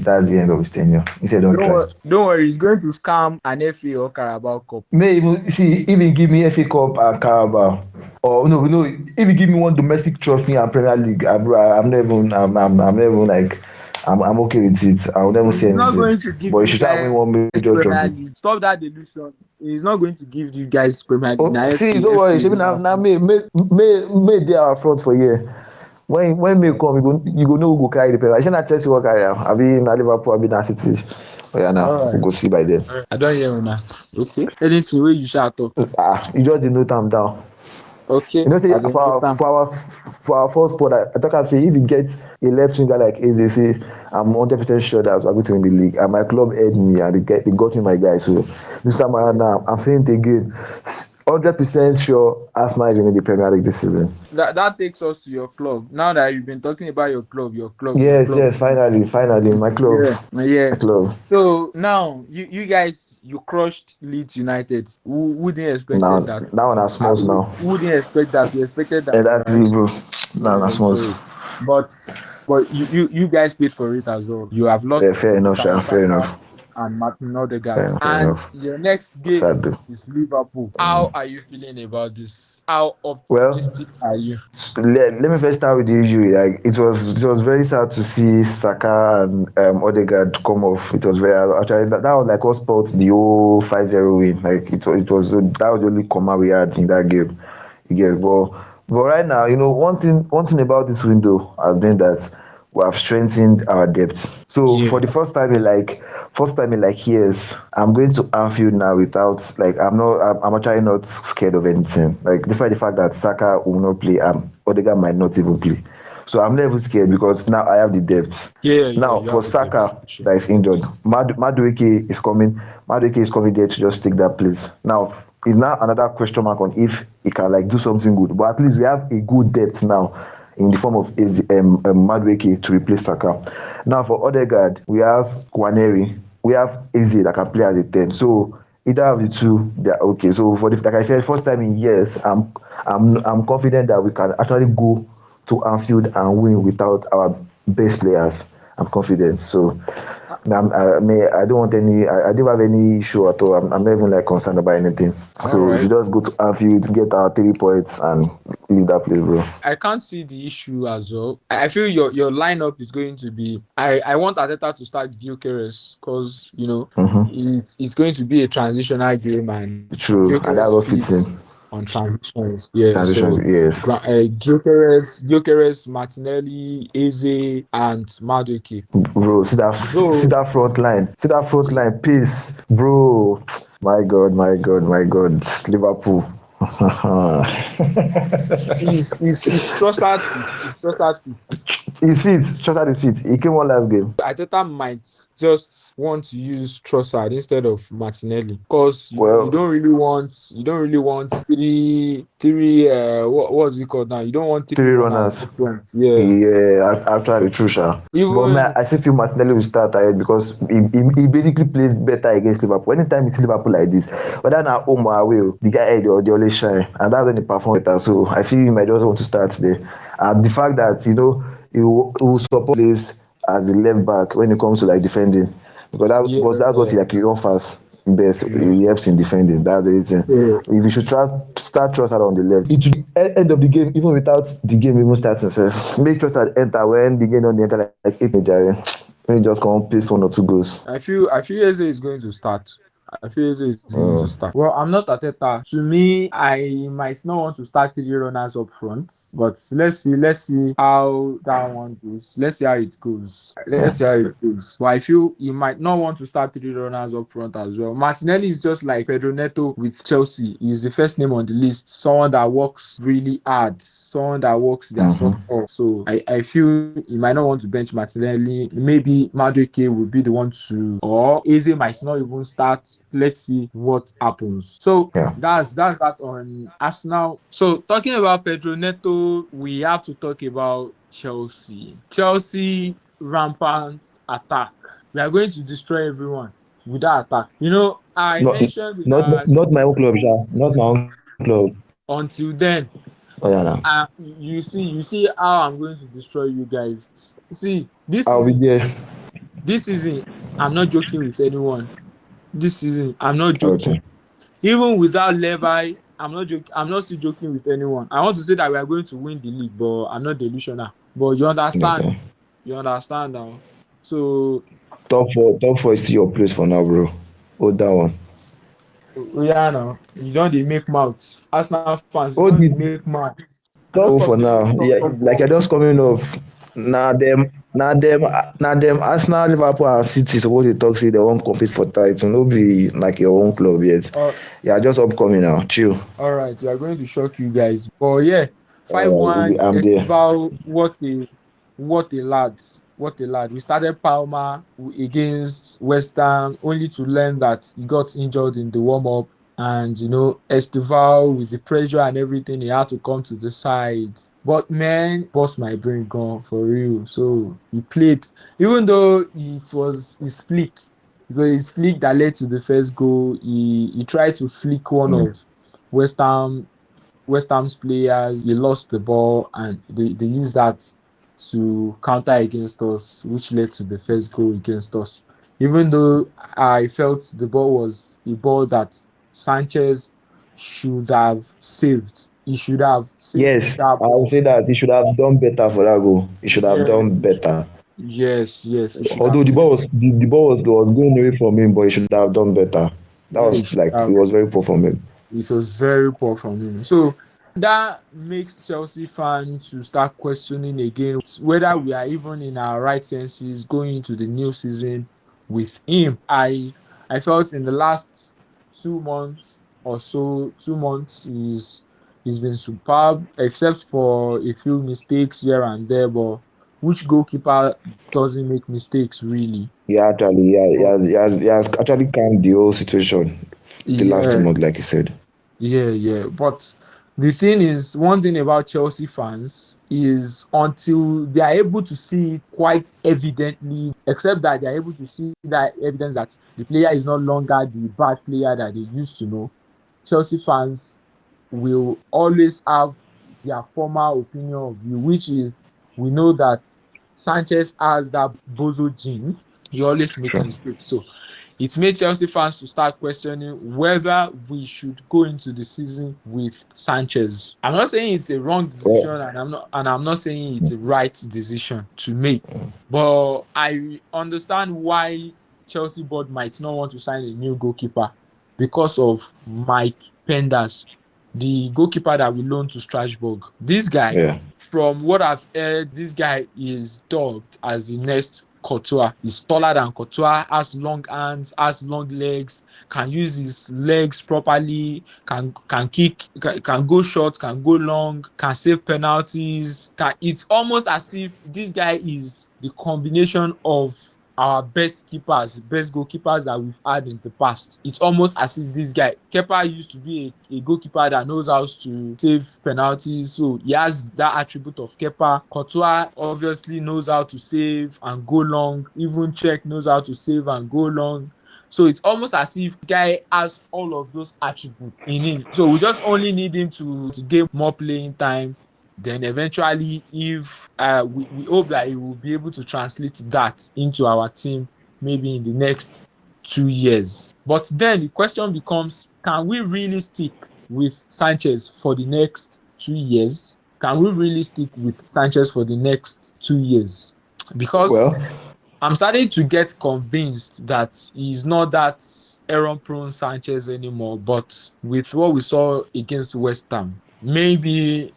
that's the end of his ten ure instead don try.
Don't worry, he's going to scam an FA or Carabao Cup.
May even see if he give me FA Cup and Carabao or no if he give me one domestic trophy and Premier League bro I'm not even I'm not even like I'm okay with it I will never say
He's not
anything
going to give
but he
you
should try and win
guys
one major
Premier
trophy.
League. Stop that delusion. He's not going to give you guys Premier League.
Oh
Now
see
FA,
don't worry
FA,
shebi na
Liverpool.
May dey our front for here when May come you go know who go carry the Premier League shey na Chelsea wan carry am abi na Liverpool abi na City oya now
All
we
right.
go see by then.
I don't hear una. Okay. Anything where you shout talk.
You just dey note am down.
Okay.
You know say
I don't understand.
for our first spot I talk am say if you get a left winger like Eze say I'm 100% sure that we are going to win the league and my club heard me and they got me my guy so this time around now I'm saying it again 100% sure Arsenal is winning the Premier League this season.
That takes us to your club. Now that you've been talking about your club.
Yes finally
Yeah, yeah.
my club.
So now you guys you crushed Leeds United. Who didn't
Now
expected that?
that one na smalls now
Who didn't expect that? We expected that, right?
exactly bro now na
Yeah.
smalls.
But you guys paid for it as well. You have
Yeah,
lost
fair enough
Bukayo
sha fair
Saka
enough
and Martin Odegaard, and
enough
your next game
sad though.
is Liverpool. How are you feeling about this? How
Well
optimistic are you?
let me first start with the injury. Like it was very sad to see Saka and Odegaard come off. It was very actually that was like what spelled the whole 5-0 win. Like it was that was the only comma we had in that game. You get but right now, one thing about this window has been that we have strengthened our depth. So for
Yeah,
the first time in like years, I'm going to Anfield now without like I'm actually not scared of anything. Like despite the fact that Saka will not play, Odegaard might not even play. So I'm not even scared because now I have the depth.
yeah.
Now
You
for
have the depth.
Saka
Sure.
that is injured, Madueke is coming. Madueke is coming there to just take that place. Now it's now another question mark on if he can like do something good. But at least we have a good depth now in the form of Madueke to replace Saka. Now for Odegaard, we have Kwaneri, we have Eze that can play as a 10. So either of the two, they are okay. So for the like I said, first time in years, I'm confident that we can actually go to Anfield and win without our best players. I'm confident. So I don't want I don't have any issue at all. I'm not even like concerned about anything.
All
So we
right.
should just go to Anfield, get our 3 points, and leave that place, bro.
I can't see the issue as well. I feel your lineup is going to be. I want Ateta to start Gyökeres because it's going to be a transitional game and
True, and that's
Gyökeres
what fits
fits
in.
on transitions. Yeah,
Transition,
so
yes.
Gyökeres, Martinelli, Eze, and Madueke.
Bro, see
Though
that front line. See that front line pace, bro. My God. Liverpool.
is Trossard fit? Is Trossard fit?
His feet, shot at his feet. He came on last game.
Ateta might just want to use Trossard instead of Martinelli because
Well,
you don't really want three what's it called now? You don't want three
three
runners
runners.
up front. Yeah.
Yeah, actually true, sha. But man,
Even
I still feel Martinelli will start ahead because he basically plays better against Liverpool. Anytime you see Liverpool like this, whether na home or away, the guy head they always shine, and that's when he perform better. So I feel he might just want to start there. And the fact that he will support plays as the left back when it comes to like defending, because that's what
yeah,
he offers best. He
yeah.
helps in defending. That's the reason.
So
If you should start Trossard on the left, it will be end of the game even without the game even starting sef. Make Trossard enter when the game don dey enter like 8 minutes jare. Maybe just come pace 1 or 2 goals.
I feel Eze is going to start. I feel Eze is going to start. Well, I'm not Ateta. To me, I might not want to start three runners up front, but let's see how that one goes. Let's see how it goes. Let's see
Yeah.
how it goes. But I feel you might not want to start three runners up front as well. Martinelli is just like Pedro Neto with Chelsea. He's the first name on the list. Someone that works really hard. Someone that works their socks
Mm-hmm.
off. So I feel you might not want to bench Martinelli. Maybe Madueke will be the one to, or Eze might not even start. Let's see what happens. So
Yeah.
that's that on Arsenal. So talking about Pedro Neto, we have to talk about Chelsea. Chelsea rampant attack. We are going to destroy everyone with that attack. I
Not
mentioned in
not
our
not my own club, Sha. Not my own club.
until then,
Oh yeah, now.
you see how I'm going to destroy you guys. See, this
I'll be
season,
there.
this season, I'm not joking with anyone. This season, I'm not joking.
Okay.
Even without Levi, I'm not joking. I'm not still joking with anyone. I want to say that we are going to win the league, but I'm not delusional. But you understand?
Okay.
You understand now? So,
Top four is still your place for now, bro. Hold that one.
yeah, now you don't dey make mouth. Arsenal fans, you don't
Hold
dey
it.
make mouth. I
Top
don't
four
talk
for
say make
now.
we
Yeah,
talk top
like
four.
you're just coming off. Now them Arsenal, Liverpool, and City suppose to talk say they won't compete for title. No be like your own club yet.
Uh,
Yeah, just upcoming now. Chill.
All right, we are going to shock you guys. But yeah,
Alright,
5-1
I'm there.
Estival, what a lad. What a lad. We started Palmer against West Ham only to learn that he got injured in the warm-up. And Estival with the pressure and everything, he had to come to the side. But man, bust my brain gone for real. So he played, even though it was his flick. So his flick that led to the first goal, he tried to flick one
Mm.
of West Ham West Ham's players. He lost the ball and they used that to counter against us, which led to the first goal against us. Even though I felt the ball was a ball that Sanchez should have saved. He should have saved
Yes,
that
I would
ball.
say that he should have done better for that goal. He should have
Yeah,
done better.
yes, he should have
Although the
saved.
ball was going away from him, but he should have done better. That
Yeah, he
was
should
like it
have.
was very poor from him.
It was very poor from him. So that makes Chelsea fans to start questioning again whether we are even in our right senses going into the new season with him. I felt in the last 2 months or so, 2 months he's been superb, except for a few mistakes here and there. But which goalkeeper doesn't make mistakes really? But
He has actually calmed the whole situation the last two
yeah,
months, like you said.
Yeah. But the thing is, one thing about Chelsea fans is until they are able to see it quite evidently, except that they are able to see that evidence that the player is no longer the bad player that they used to know, Chelsea fans will always have their former opinion of you, which is we know that Sanchez has that bozo gene. He always makes
True.
mistakes. So it made Chelsea fans to start questioning whether we should go into the season with Sanchez. I'm not saying it's a wrong decision,
Well,
and I'm not saying it's a right decision to make. But I understand why Chelsea board might not want to sign a new goalkeeper because of Mike Penders, the goalkeeper that we loaned to Strasbourg. This guy,
yeah.
from what I've heard, this guy is dubbed as the next Courtois. He's taller than Courtois, has long hands, has long legs, can use his legs properly, can kick, can go short, can go long, can save penalties. It's almost as if this guy is the combination of our best keepers, best goalkeepers that we've had in the past. It's almost as if this guy, Kepa used to be a goalkeeper that knows how to save penalties. So he has that attribute of Kepa. Courtois obviously knows how to save and go long. Even Czech knows how to save and go long. So it's almost as if this guy has all of those attributes in him. So we just only need him to gain more playing time. Then eventually, if we hope that he will be able to translate that into our team maybe in the next 2 years. But then the question becomes, can we really stick with Sanchez for the next 2 years? Can we really stick with Sanchez for the next 2 years? Because
Well,
I'm starting to get convinced that he's not that error-prone Sanchez anymore. But with what we saw against West Ham, maybe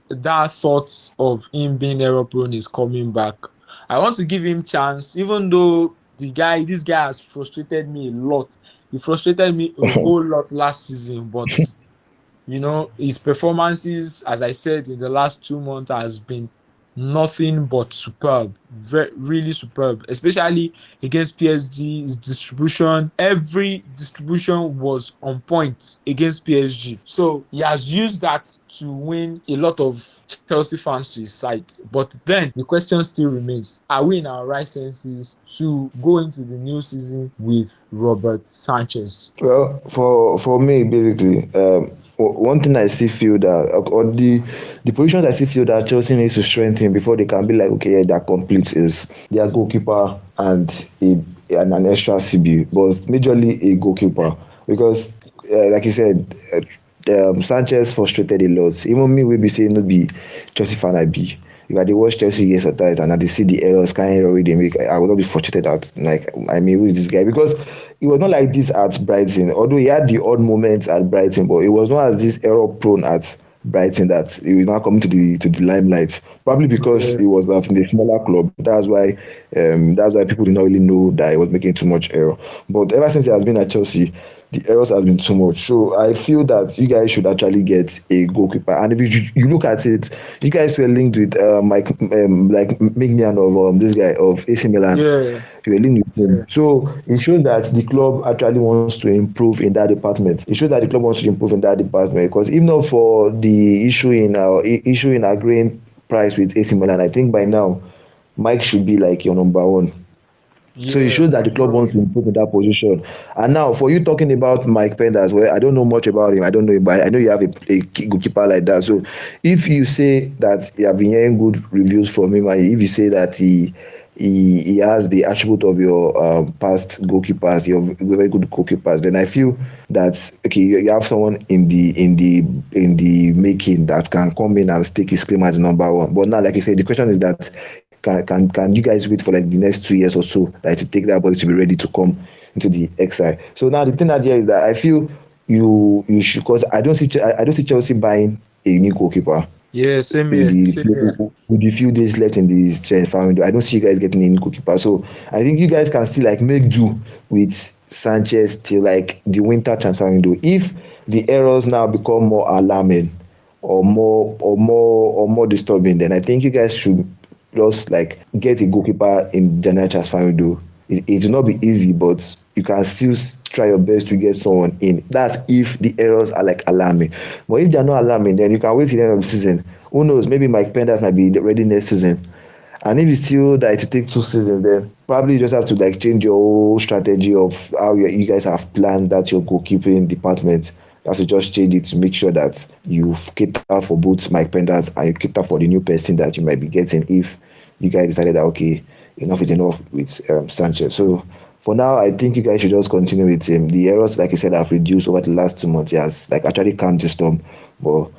that thought of him being error-prone is coming back. I want to give him chance, even though this guy has frustrated me a lot. He frustrated me a whole lot last season, but his performances, as I said, in the last 2 months has been nothing but superb. Really superb, especially against PSG. His distribution, every distribution was on point against PSG. So he has used that to win a lot of Chelsea fans to his side. But then the question still remains: are we in our right senses to go into the new season with Robert Sanchez?
Well, for me, basically, one thing I still feel that, or the positions I still feel that Chelsea needs to strengthen before they can be like, okay, yeah, they're complete, is their goalkeeper and an extra CB, but majorly a goalkeeper, because like you said, Sanchez frustrated a lot. Even me will be saying no be Chelsea fan I be. If I dey watch Chelsea yesterday and I dey see the errors, kind of error wey dey make, I would not be frustrated at, like, I mean, who is this guy? Because it was not like this at Brighton. Although he had the odd moments at Brighton, but it was not as this error prone at Brighton that he was now coming to the limelight. Probably because
Yeah.
he was at in a smaller club. That's why people did not really know that he was making too much error. But ever since he has been at Chelsea, the errors has been too much. So I feel that you guys should actually get a goalkeeper. And if you look at it, you guys were linked with Mike, like Mignan of this guy of AC Milan.
Yeah.
You were linked with him.
Yeah.
So it shows that the club actually wants to improve in that department. It shows that the club wants to improve in that department, because if not for the issue in agreeing price with AC Milan, I think by now Mike should be like your number one. So it
Yeah,
shows that
for
the club
sure.
wants to improve in that position. And now, for you talking about Mike Penders, well, I don't know much about him. I don't know him, but I know you have a goalkeeper like that. So if you say that you have been hearing good reviews from him, and if you say that he has the attribute of your past goalkeepers, your very good goalkeepers, then I feel that okay, you have someone in the making that can come in and stake his claim as the number one. But now, like you said, the question is that can you guys wait for like the next 2 years or so that to take that body to be ready to come into the XI? So now the thing that here is that I feel you should, because I don't see Chelsea buying a new goalkeeper
Yeah, same
in
here.
the
Same here.
with the few days left in the transfer window. I don't see you guys getting any goalkeeper. So I think you guys can still like make do with Sanchez till like the winter transfer window. If the errors now become more alarming or more disturbing, then I think you guys should just like get a goalkeeper in January transfer window. It will not be easy, but you can still try your best to get someone in. That's if the errors are like alarming. But if they are not alarming, then you can wait till the end of the season. Who knows? Maybe Mike Penders might be ready next season. And if it's still that it take 2 seasons, then probably you just have to like change your whole strategy of how you guys have planned that your goalkeeping department. You have to just change it to make sure that you cater for both Mike Penders and you cater for the new person that you might be getting if you guys decided that okay, enough is enough with Sanchez. So for now, I think you guys should just continue with him. The errors, like I said, have reduced over the last 2 months. He has like actually calmed the storm, but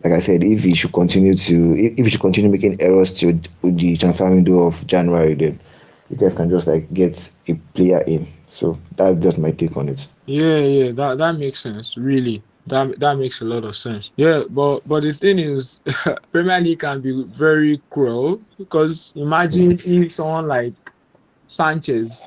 like I said, if he should continue making errors till the transfer window of January, then you guys can just like get a player in. So that's just my take on it.
Yeah, yeah, that makes sense. Really, that makes a lot of sense. Yeah, but the thing is, Premier League can be very cruel because imagine if someone like Sanchez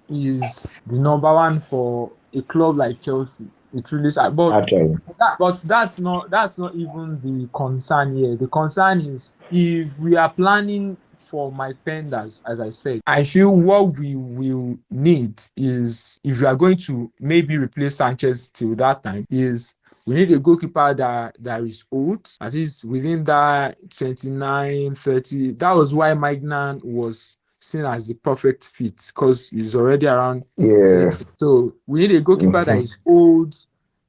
is the number one for a club like Chelsea. It really sad.
Actually,
But that's not even the concern here. The concern is if we are planning for Mike Penders, as I said, I feel what we will need is if we are going to maybe replace Sanchez till that time, is we need a goalkeeper that is old, at least within that 29, 30. That was why Magnan was seen as the perfect fit because he's already around
yeah.
30. So we need a goalkeeper that
Mm-hmm.
is old,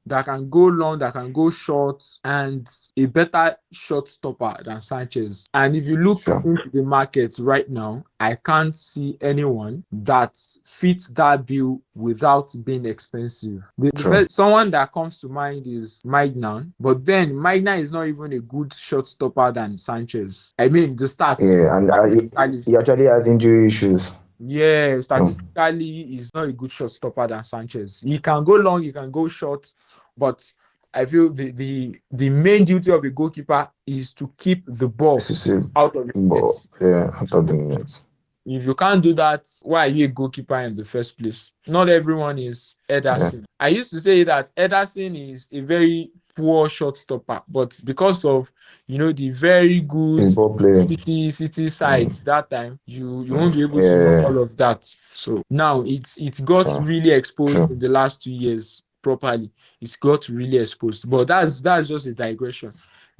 that can go long, that can go short, and a better shot stopper than Sanchez. And if you look
Sure.
into the market right now, I can't see anyone that fits that bill without being expensive. The
Sure.
first, someone that comes to mind is Maignan, but then Maignan is not even a good shot stopper than Sanchez. I mean, the stats
Yeah, and
specifically.
he actually has injury issues.
Yeah,
Mm.
statistically, he's not a good shot stopper than Sanchez. He can go long, he can go short, but I feel the main duty of a goalkeeper is to keep the ball
It's see
out of the net.
ball. Yeah, out of
So
the net.
if you can't do that, why are you a goalkeeper in the first place? Not everyone is
Yeah,
Ederson. I used to say that Ederson is a very poor shot stopper, but because of the very good
it's ball playing.
City
Mm.
sides that time, you won't
Mm.
be able to do
Yeah,
all of that. So now it got
yeah,
really exposed
true.
in the last 2 years properly. It's got really exposed, but that's just a digression.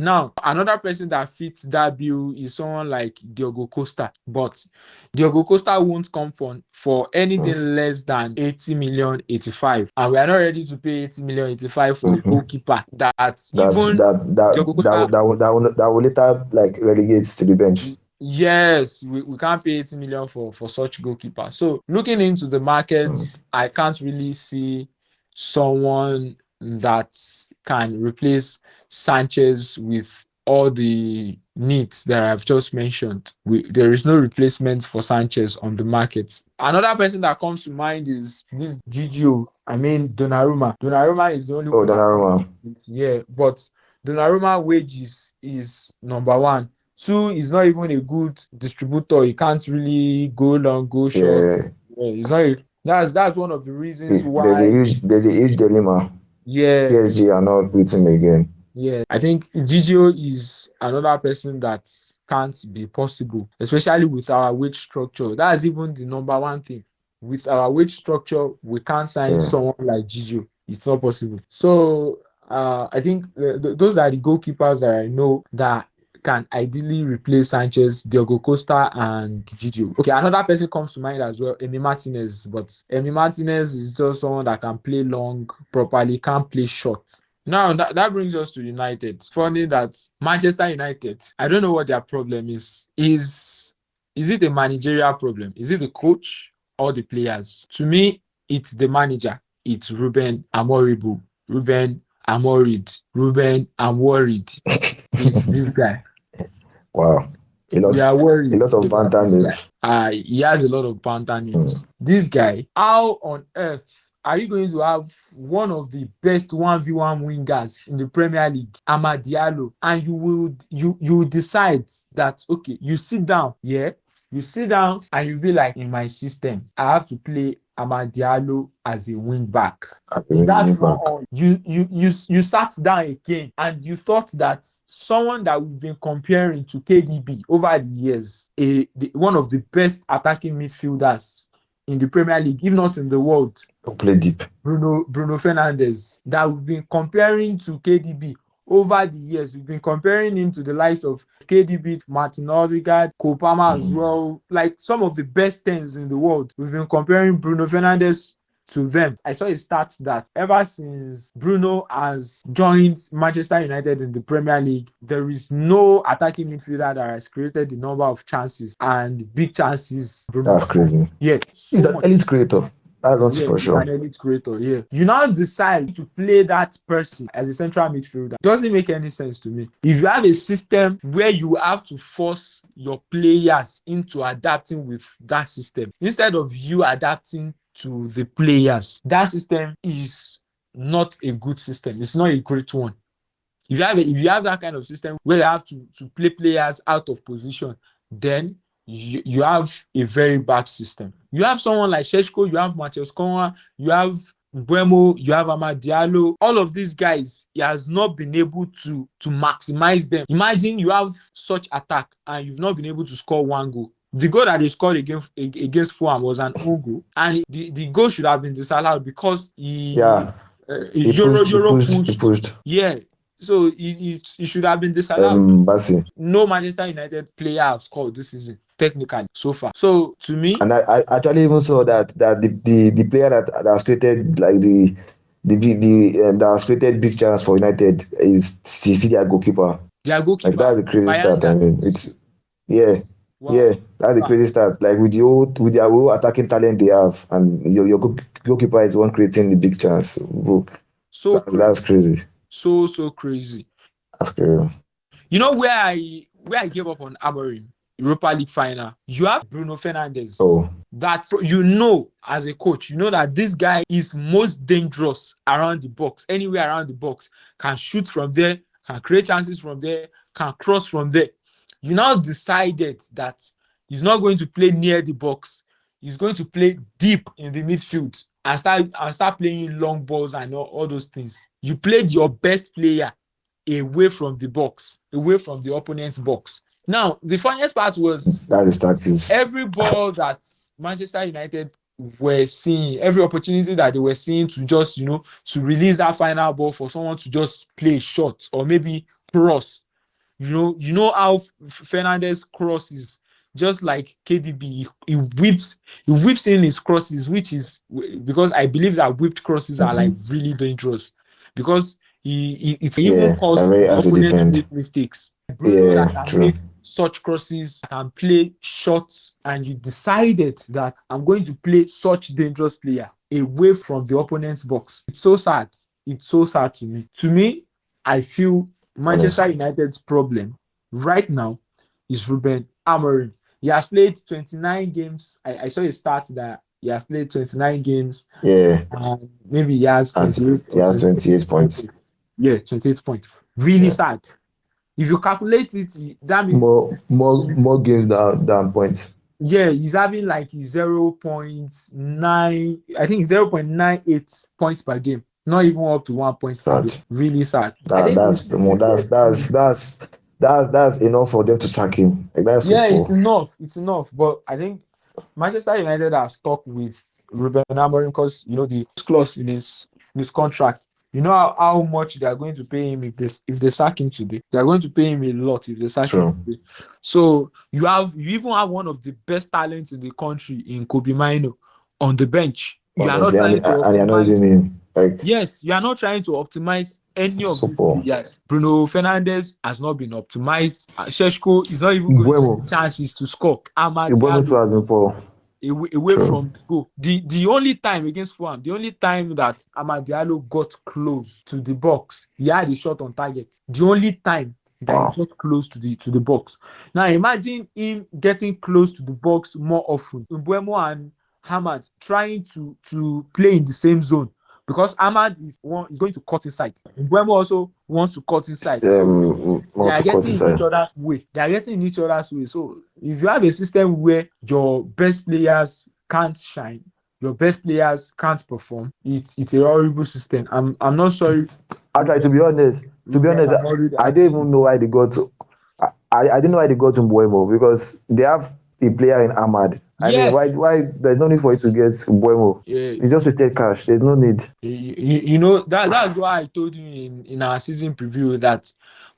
Now, another person that fits that bill is someone like Diogo Costa, but Diogo Costa won't come for anything
Mm.
less than 80 million 85. And we are not ready to pay 80 million 85 for a
Mm-hmm.
goalkeeper that
That
even
that that
Diogo
that
Costa.
will- that will, that will, that will later like relegates to the bench.
Yes, we can't pay 80 million for such goalkeeper. So looking into the
Mm.
market, I can't really see someone that can replace Sanchez with all the needs that I've just mentioned. There is no replacement for Sanchez on the market. Another person that comes to mind is this GGO. I mean Donnarumma. Donnarumma is the only
Oh,
one that can
Donnarumma.
compete. Yeah, but Donnarumma wages is number one. Two, he's not even a good distributor. He can't really go long, go short.
Yeah,
Yeah, he's not. That's one of the reasons why.
there's a huge dilemma.
Yeah,
PSG are not with him again.
yeah. I think Gigio is another person that can't be possible, especially with our wage structure. That's even the number one thing. With our wage structure, we can't sign
Yeah,
someone like Gigio. It's not possible. So I think those are the goalkeepers that I know that can ideally replace Sanchez, Diogo Costa, and Gigio. Okay, another person comes to mind as well, Emi Martinez. But Emi Martinez is just someone that can play long properly, can't play short. Now that brings us to United. It's funny that Manchester United, I don't know what their problem is. Is it a managerial problem? Is it the coach or the players? To me, it's the manager. It's Ruben Amoribu. Ruben Amorid. Ruben, I'm worried. It's this guy.
wow. A
We
lot,
are
a
worried
lot of
about
banter
this guy.
news.
He has a lot of banter
Mm.
news. This guy, how on earth are you going to have one of the best 1v1 wingers in the Premier League, Amad Diallo, and you decide that okay, you sit down, yeah, you sit down and you be like, in my system, I have to play Amad Diallo as a wing back.
At the
That's
wing
not
back.
all. You sat down again and you thought that someone that we've been comparing to KDB over the years, one of the best attacking midfielders in the Premier League, if not in the world,
To play deep.
Bruno Fernandes, that we've been comparing to KDB over the years. We've been comparing him to the likes of KDB, Martin Odegaard, Cole Palmer as
Mm.
well, like some of the best tens in the world. We've been comparing Bruno Fernandes to them. I saw a stat that ever since Bruno has joined Manchester United in the Premier League, there is no attacking midfielder that has created the number of chances and big chances Bruno
That's
Fernandes.
crazy.
Yeah,
He's
so
an
much.
elite creator. That's not
Yeah,
for
he's
sure.
an elite creator. Yeah. You now decide to play that person as a central midfielder. Doesn't make any sense to me. If you have a system where you have to force your players into adapting with that system, instead of you adapting to the players, that system is not a good system. It's not a great one. If you have that kind of system where you have to play players out of position, then you have a very bad system. You have someone like Sheshko, you have Matheus Cunha, you have Buemo, you have Amad Diallo. All of these guys, he has not been able to maximize them. Imagine you have such attack and you've not been able to score one goal. The goal that they scored against Fulham was an own goal, and the goal should have been disallowed because
Yeah. He
Euro
pushed, he
pushed.
pushed.
Yeah, so it should have been disallowed.
Bassi.
No Manchester United player has scored this season, technically, so far. So to me,
And I actually even saw that the player that has created like that has created big chance for United is CC their goalkeeper.
their
Like
goalkeeper,
that's the crazy start. I
Bayanda,
mean, it's yeah,
wow.
yeah, that's the
Ah,
crazy start. Like with their whole attacking talent they have, and your goalkeeper is one creating the big chance. Bro,
so
that's
crazy.
crazy.
So crazy.
That's crazy.
You know where I gave up on Amorim? Europa League final. You have Bruno Fernandes.
Oh.
that you know as a coach, you know that this guy is most dangerous around the box, anywhere around the box, can shoot from there, can create chances from there, can cross from there. You now decided that he's not going to play near the box. He's going to play deep in the midfield and start playing long balls and all those things. You played your best player away from the box, away from the opponent's box. Now, the funniest part was
That is tactics.
every ball that Manchester United were seeing, every opportunity that they were seeing to just, to release that final ball for someone to just play short or maybe cross. You know how Fernandez crosses, just like KDB, he whips in his crosses, which is because I believe that whipped crosses are like
Mm-hmm.
really dangerous because it can even
Yeah, they're
cause
very
the
hard to
opponent to
defend.
make mistakes. Bruno that
Yeah,
can
true.
make such crosses, can play shots, and you decided that I'm going to play such dangerous player away from the opponent's box. It's so sad. It's so sad to me. To me, I feel Manchester
Honestly.
United's problem right now is Ruben Amorim. He has played 29 games. I saw a stat that he has played 29 games
Yeah,
and maybe he has
and
28
he
or
has
28
28 points.
points. Yeah, 28 points. Really
Yeah.
sad. If you calculate it, that means
More games than points.
yeah, he's having like 0.9, I think 0.98 points per game. Not even up to 1 point per
Sad.
game. Really sad. I
That
think the
that's well,
system is
that's enough for them to sack him. Like that's
yeah, it's
football.
enough. It's enough. But I think Manchester United are stuck with Ruben Amorim because the clause in his contract. You know how much they are going to pay him if they sack him today. They are going to pay him a lot if they sack him
True.
today. So you even have one of the best talents in the country in Kobe Mino on the bench. You are not
Honestly,
trying to
and you're not using
optimize.
him. Like
Yes, you are not trying to optimize any of these
support.
players. Bruno Fernandes has not been optimized. Sheshko is not even going to
Buemo.
see chances to score. Amad
Buemo too
Diallo
has been poor.
away
True.
from the goal. The only time against Fulham, the only time that Amad Diallo got close to the box, he had a shot on target. The only time that he
Wow.
got close to the box. Now imagine him getting close to the box more often. Mbuemo and Hamad trying to play in the same zone because Ahmad is going to cut inside. Mbuemo also wants to cut inside. So they
More
are
to cut
getting in each
inside.
other's way. They are getting in each other's way. So if you have a system where your best players can't shine, your best players can't perform, it's a horrible system. I'm not sorry,
Actually,
Ruben,
to be
Ruben
honest,
Amorim.
I don't even know why they got. I didn't know why they got Buemo because they have a player in Ahmad. I mean,
Yes,
there's no need for you to get Buemo.
yeah,
You just wasted cash. There's no need.
that's why I told you in our season preview that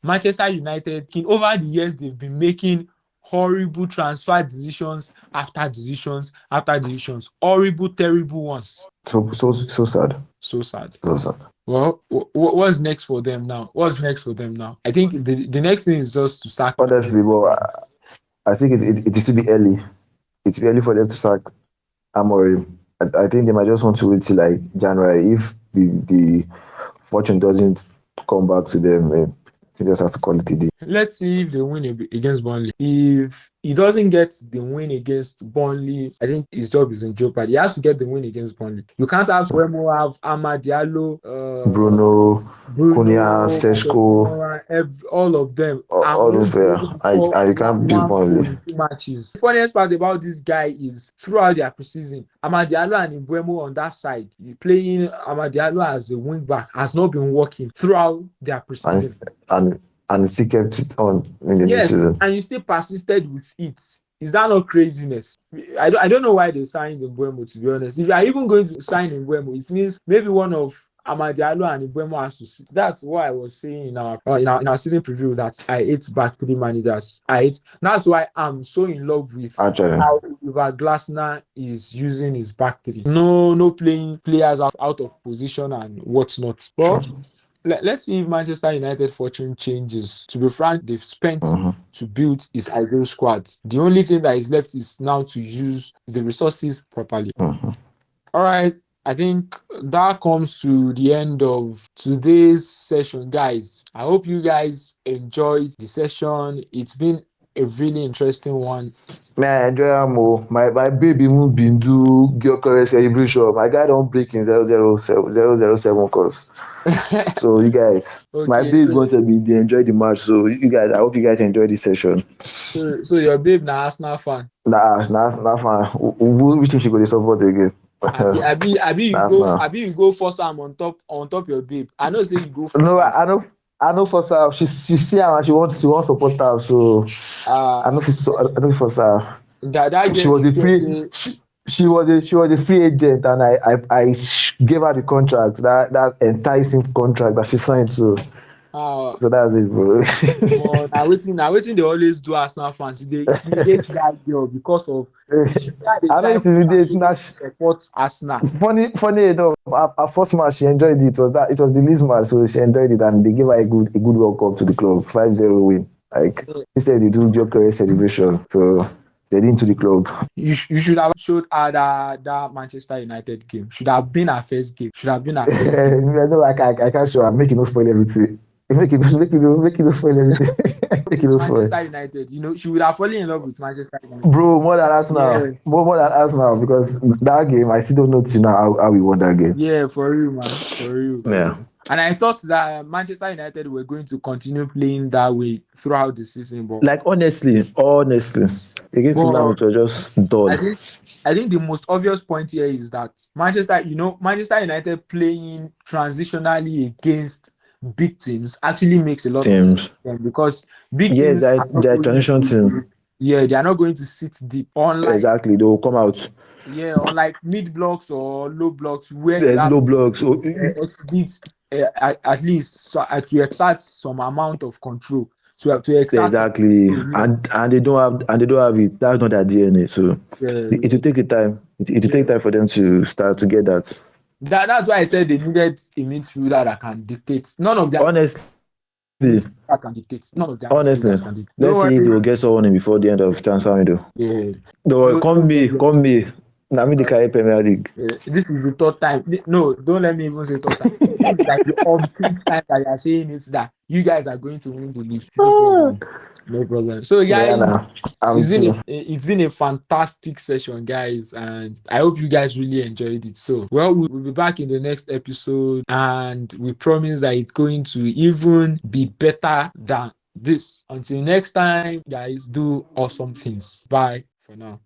Manchester United, over the years, they've been making horrible transfer decisions after decisions after decisions, horrible, terrible ones.
So sad.
So sad.
So sad.
Well, what's next for them now? What's next for them now? I think the next thing is just to sack.
Honestly, but I think it is to be early. It's early for them to sack Amorim. I think they might just want to wait till like January if the fortune doesn't come back to them. They just have to call it a day.
Let's see if they win against Burnley. If he doesn't get the win against Burnley, I think his job is in jeopardy. He has to get the win against Burnley. You can't have Wemo, have Amad Diallo,
Bruno, Konya,
Bruno,
Seshko,
all of them. I'm
all
going
those
to be
there.
able to score
I can't beat
one goal
Burnley.
in 2 matches. The funniest part about this guy is throughout their preseason, Amad Diallo and Mbeumo on that side, playing Amad Diallo as a wing back has not been working throughout their
And
preseason.
and and still kept it on in the new
Yes,
season.
and you still persisted with it. Is that not craziness? I don't know why they signed Mbeumo, to be honest. If you are even going to sign Mbeumo, it means maybe one of Amad Diallo and Mbeumo has to sit. That's what I was saying in our season preview that I hate back three managers. That's why I'm so in love with
Actually,
how Oliver Glasner is using his back three. No playing players out of position and whatnot.
true.
But let's see if Manchester United fortune changes. To be frank, they've spent
Mm-hmm.
to build his ideal squad. The only thing that is left is now to use the resources properly.
Mm-hmm.
All right. I think that comes to the end of today's session, guys. I hope you guys enjoyed the session. It's been a really interesting one.
May I enjoy am o. My baby even been do Gyökeres celebration. My guy don break in 007 course. So you guys, my
Okay,
babes once be dey enjoy the match. So you guys, I hope you guys enjoy this session.
so your babe na Arsenal fan.
Na fine. Which team she go dey support again?
Abi you go force am on top your babe. I know say you go force
No,
am.
I no force her. She see am and she want support her. So I no force her.
That
She
girl
was
dey
a
fear
free
say
she was a free agent and I gave her the contract, that enticing contract that she signed.
uh
So that's it, bro.
na wetin dey always do Arsenal fans. They intimidate that girl because of she dey
I know
try
it
force am say
intimidates.
make she support Arsenal.
Funny enough, her first match she enjoyed it. It was the least match, so she enjoyed it and they gave her a good welcome to the club. 5-0 win. Like instead they do Joker celebration. So they're into the club.
You should have showed her that Manchester United game. Should have been her first game. Should have been her first game.
No, I can't show. I'm making no spoil everything. Make it no spoil everything. Make it
With
no spoil.
Manchester United, she would have fallen in love with Manchester United.
Bro, more than us now.
Yes.
More than us now because that game I still don't know till now how we won that game.
Yeah, for real, man. For real, for
Yeah.
real. And I thought that Manchester United were going to continue playing that way throughout the season, but
Like honestly, against Fulham
but
it was just dull
I think I think the most obvious point here is that Manchester United playing transitionally against big teams actually makes a lot of sense
teams.
to them because big
Yes,
teams are not
they're a
going
transition team.
to they are not going to sit deep.
Exactly, they will come out.
Unlike mid blocks or low blocks where you
There's
have
low blocks. So,
exhibit at least to exert some amount of control to exert some
exactly,
control,
and they don't have it. That's not their DNA. So it will
yeah,
take a time. It will
yeah.
take time for them to start to get that.
That's why I said they needed a midfielder that can dictate. None of their
Honestly,
midfielders can dictate. None of their
honestly,
midfielders can dictate. Don't
let's see if they
worry.
will get someone in before the end of transfer window.
Yeah.
Don't worry,
No, no problem.
come me. Now me the carry Premier League.
This is the third time. No, don't let me even say third time. This is like the umpteenth time that you are saying it that you guys are going to win the league. No
Ah,
problem. No problem. So
yeah,
guys,
nah, I'm too.
it's been a fantastic session, guys, and I hope you guys really enjoyed it. So we'll be back in the next episode, and we promise that it's going to even be better than this. Until next time, guys, do awesome things. Bye for now.